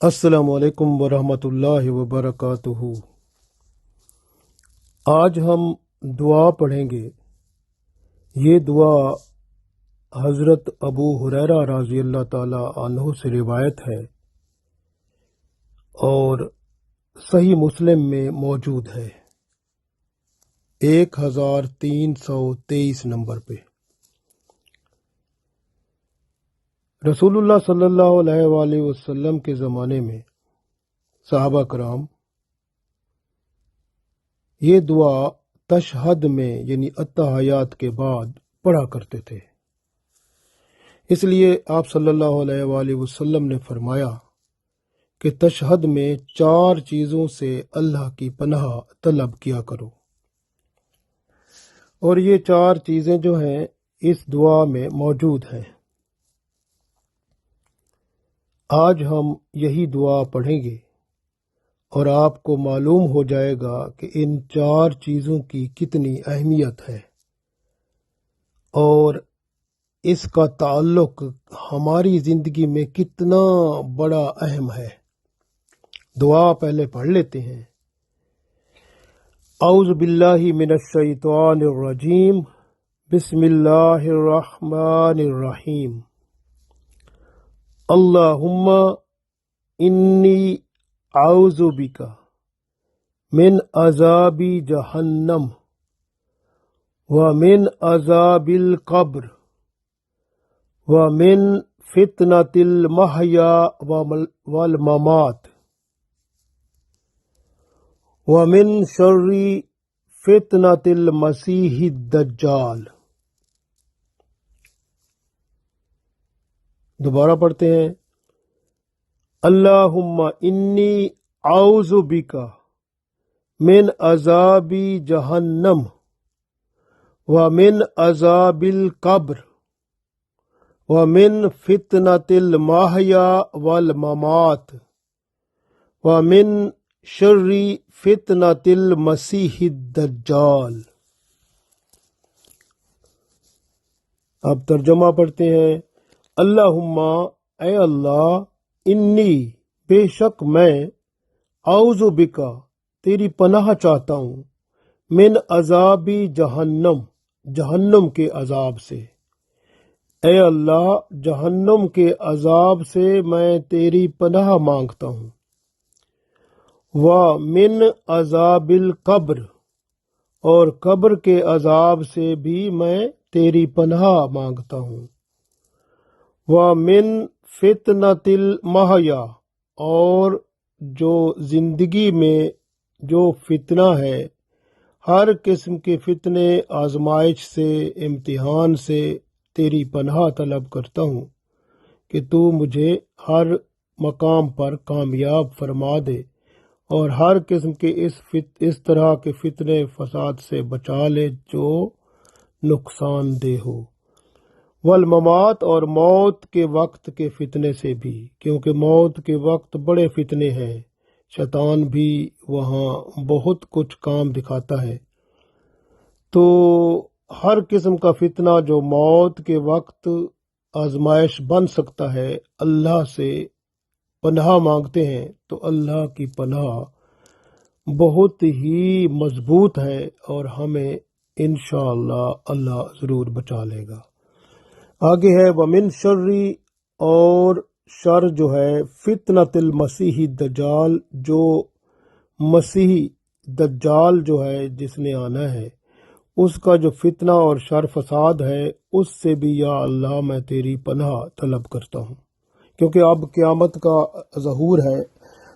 السلام علیکم ورحمۃ اللہ وبرکاتہ۔ آج ہم دعا پڑھیں گے۔ یہ دعا حضرت ابو ہریرہ رضی اللہ تعالی عنہ سے روایت ہے اور صحیح مسلم میں موجود ہے 1323 نمبر پہ۔ رسول اللہ صلی اللہ علیہ وآلہ وسلم کے زمانے میں صحابہ کرام یہ دعا تشہد میں یعنی التحیات کے بعد پڑھا کرتے تھے۔ اس لیے آپ صلی اللہ علیہ وآلہ وسلم نے فرمایا کہ تشہد میں 4 چیزوں سے اللہ کی پناہ طلب کیا کرو، اور یہ 4 چیزیں جو ہیں اس دعا میں موجود ہیں۔ آج ہم یہی دعا پڑھیں گے اور آپ کو معلوم ہو جائے گا کہ ان 4 چیزوں کی کتنی اہمیت ہے اور اس کا تعلق ہماری زندگی میں کتنا بڑا اہم ہے۔ دعا پہلے پڑھ لیتے ہیں۔ اعوذ باللہ من الشیطان الرجیم، بسم اللہ الرحمن الرحیم۔ اللہم انی اعوذ بک من عذاب جہنم ومن عذاب القبر ومن فتنة المحیا والممات ومن شر فتنة المسیح الدجال۔ دوبارہ پڑھتے ہیں۔ اللہم انی اعوذ بک من عذاب جہنم ومن عذاب القبر ومن فتنة المحیا والممات ومن شر فتنة المسیح الدجال۔ اب ترجمہ پڑھتے ہیں۔ اللہم اے اللہ، انی بے شک میں، اعوذ بک تیری پناہ چاہتا ہوں، من عذاب جہنم جہنم کے عذاب سے۔ اے اللہ، جہنم کے عذاب سے میں تیری پناہ مانگتا ہوں۔ ومن عذاب القبر، اور قبر کے عذاب سے بھی میں تیری پناہ مانگتا ہوں۔ ومن فتنة المحیا، اور جو زندگی میں جو فتنہ ہے، ہر قسم کے فتنے، آزمائش سے، امتحان سے تیری پناہ طلب کرتا ہوں کہ تو مجھے ہر مقام پر کامیاب فرما دے اور ہر قسم کے اس طرح کے فتنے فساد سے بچا لے جو نقصان دہ ہو۔ والممات، اور موت کے وقت کے فتنے سے بھی، کیونکہ موت کے وقت بڑے فتنے ہیں، شیطان بھی وہاں بہت کچھ کام دکھاتا ہے۔ تو ہر قسم کا فتنہ جو موت کے وقت آزمائش بن سکتا ہے، اللہ سے پناہ مانگتے ہیں تو اللہ کی پناہ بہت ہی مضبوط ہے اور ہمیں انشاءاللہ اللہ ضرور بچا لے گا۔ آگے ہے ومن شر، اور شر جو ہے فتنة المسیح الدجال، جو مسیح دجال جو ہے جس نے آنا ہے، اس کا جو فتنہ اور شر فساد ہے، اس سے بھی یا اللہ میں تیری پناہ طلب کرتا ہوں، کیونکہ اب قیامت کا ظہور ہے،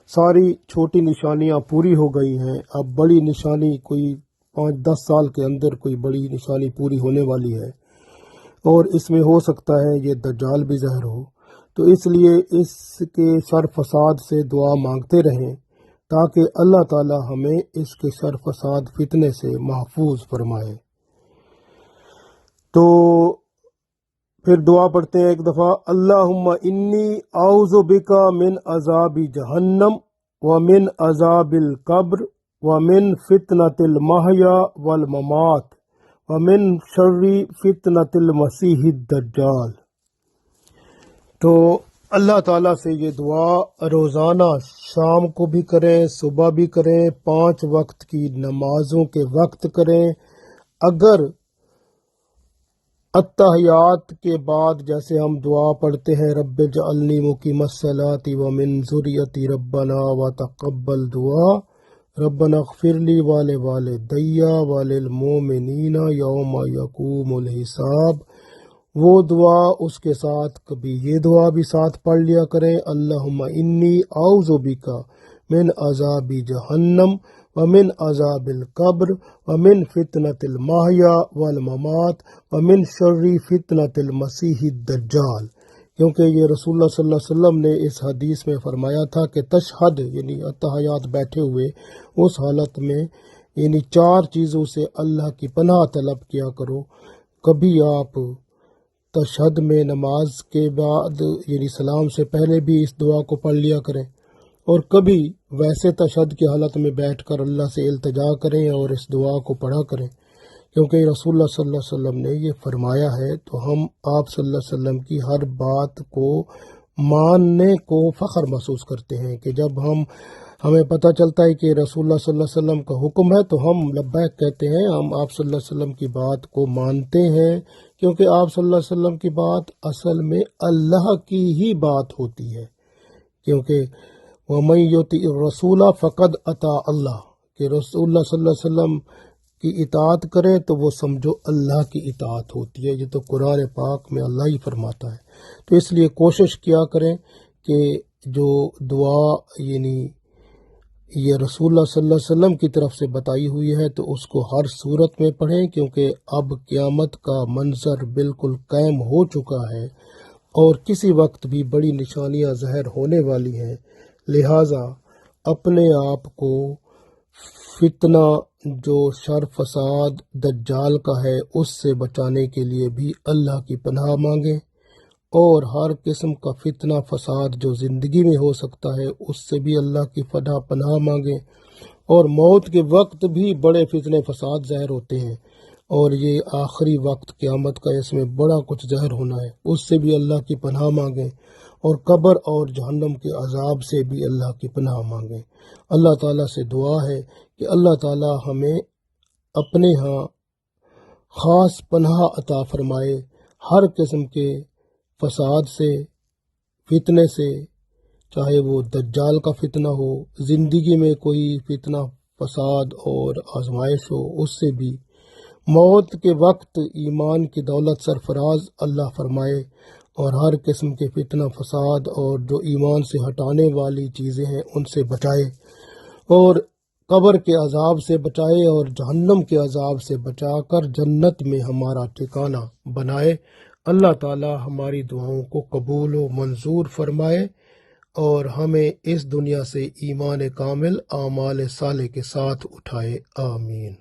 ساری چھوٹی نشانیاں پوری ہو گئی ہیں، اب بڑی نشانی کوئی 5-10 سال کے اندر کوئی بڑی نشانی پوری ہونے والی ہے، اور اس میں ہو سکتا ہے یہ دجال بھی ظاہر ہو۔ تو اس لیے اس کے شر فساد سے دعا مانگتے رہیں تاکہ اللہ تعالی ہمیں اس کے شر فساد فتنے سے محفوظ فرمائے۔ تو پھر دعا پڑھتے ہیں ایک دفعہ۔ اللہم انی اعوذ بک من عذاب جہنم ومن عذاب القبر ومن فتنة المحیا والممات ومن شر فتنة المسیح الدجال۔ تو اللہ تعالیٰ سے یہ دعا روزانہ شام کو بھی کریں، صبح بھی کریں، 5 وقت کی نمازوں کے وقت کریں۔ اگر اتحیات کے بعد جیسے ہم دعا پڑھتے ہیں رب اجعلنی مقیم الصلاۃ ومن ذریتی ربنا وتقبل دعا ربنا اغفر لی ولوالدی وللمؤمنین یوم یقوم الحساب، وہ دعا اس کے ساتھ کبھی یہ دعا بھی ساتھ پڑھ لیا کریں، اللہم انی اعوذ بک من عذاب جہنم ومن عذاب القبر ومن فتنة المحیا والممات ومن شر فتنة المسیح الدجال، کیونکہ یہ رسول اللہ صلی اللہ علیہ وسلم نے اس حدیث میں فرمایا تھا کہ تشہد یعنی اتحیات بیٹھے ہوئے اس حالت میں یعنی 4 چیزوں سے اللہ کی پناہ طلب کیا کرو۔ کبھی آپ تشہد میں نماز کے بعد یعنی سلام سے پہلے بھی اس دعا کو پڑھ لیا کریں، اور کبھی ویسے تشہد کی حالت میں بیٹھ کر اللہ سے التجا کریں اور اس دعا کو پڑھا کریں، کیونکہ رسول اللہ صلی اللہ علیہ وسلم نے یہ فرمایا ہے، تو ہم آپ صلی اللہ علیہ وسلم کی ہر بات کو ماننے کو فخر محسوس کرتے ہیں کہ جب ہمیں پتہ چلتا ہے کہ رسول اللہ صلی اللہ علیہ وسلم کا حکم ہے تو ہم لبیک کہتے ہیں، ہم آپ صلی اللہ علیہ وسلم کی بات کو مانتے ہیں، کیونکہ آپ صلی اللہ علیہ وسلم کی بات اصل میں اللہ کی ہی بات ہوتی ہے، کیونکہ وَمَن يُطِعِ الرَّسُولَ فَقَدْ أَطَاعَ اللَّهَ، کہ رسول اللہ صلی اللہ علیہ وسلم کی اطاعت کریں تو وہ سمجھو اللہ کی اطاعت ہوتی ہے، یہ تو قرآن پاک میں اللہ ہی فرماتا ہے۔ تو اس لیے کوشش کیا کریں کہ جو دعا یعنی یہ رسول اللہ صلی اللہ علیہ وسلم کی طرف سے بتائی ہوئی ہے تو اس کو ہر صورت میں پڑھیں، کیونکہ اب قیامت کا منظر بالکل قائم ہو چکا ہے اور کسی وقت بھی بڑی نشانیاں ظاہر ہونے والی ہیں، لہٰذا اپنے آپ کو فتنہ جو شر فساد دجال کا ہے اس سے بچانے کے لیے بھی اللہ کی پناہ مانگیں، اور ہر قسم کا فتنہ فساد جو زندگی میں ہو سکتا ہے اس سے بھی اللہ کی پناہ مانگیں، اور موت کے وقت بھی بڑے فتنے فساد ظاہر ہوتے ہیں، اور یہ آخری وقت قیامت کا اس میں بڑا کچھ ظاہر ہونا ہے، اس سے بھی اللہ کی پناہ مانگیں، اور قبر اور جہنم کے عذاب سے بھی اللہ کی پناہ مانگیں۔ اللہ تعالیٰ سے دعا ہے کہ اللہ تعالیٰ ہمیں اپنے ہاں خاص پناہ عطا فرمائے، ہر قسم کے فساد سے، فتنے سے، چاہے وہ دجال کا فتنہ ہو، زندگی میں کوئی فتنہ فساد اور آزمائش ہو اس سے بھی، موت کے وقت ایمان کی دولت سرفراز اللہ فرمائے، اور ہر قسم کے فتنہ فساد اور جو ایمان سے ہٹانے والی چیزیں ہیں ان سے بچائے، اور قبر کے عذاب سے بچائے، اور جہنم کے عذاب سے بچا کر جنت میں ہمارا ٹھکانہ بنائے۔ اللہ تعالی ہماری دعاؤں کو قبول و منظور فرمائے اور ہمیں اس دنیا سے ایمان کامل اعمال صالح کے ساتھ اٹھائے، آمین۔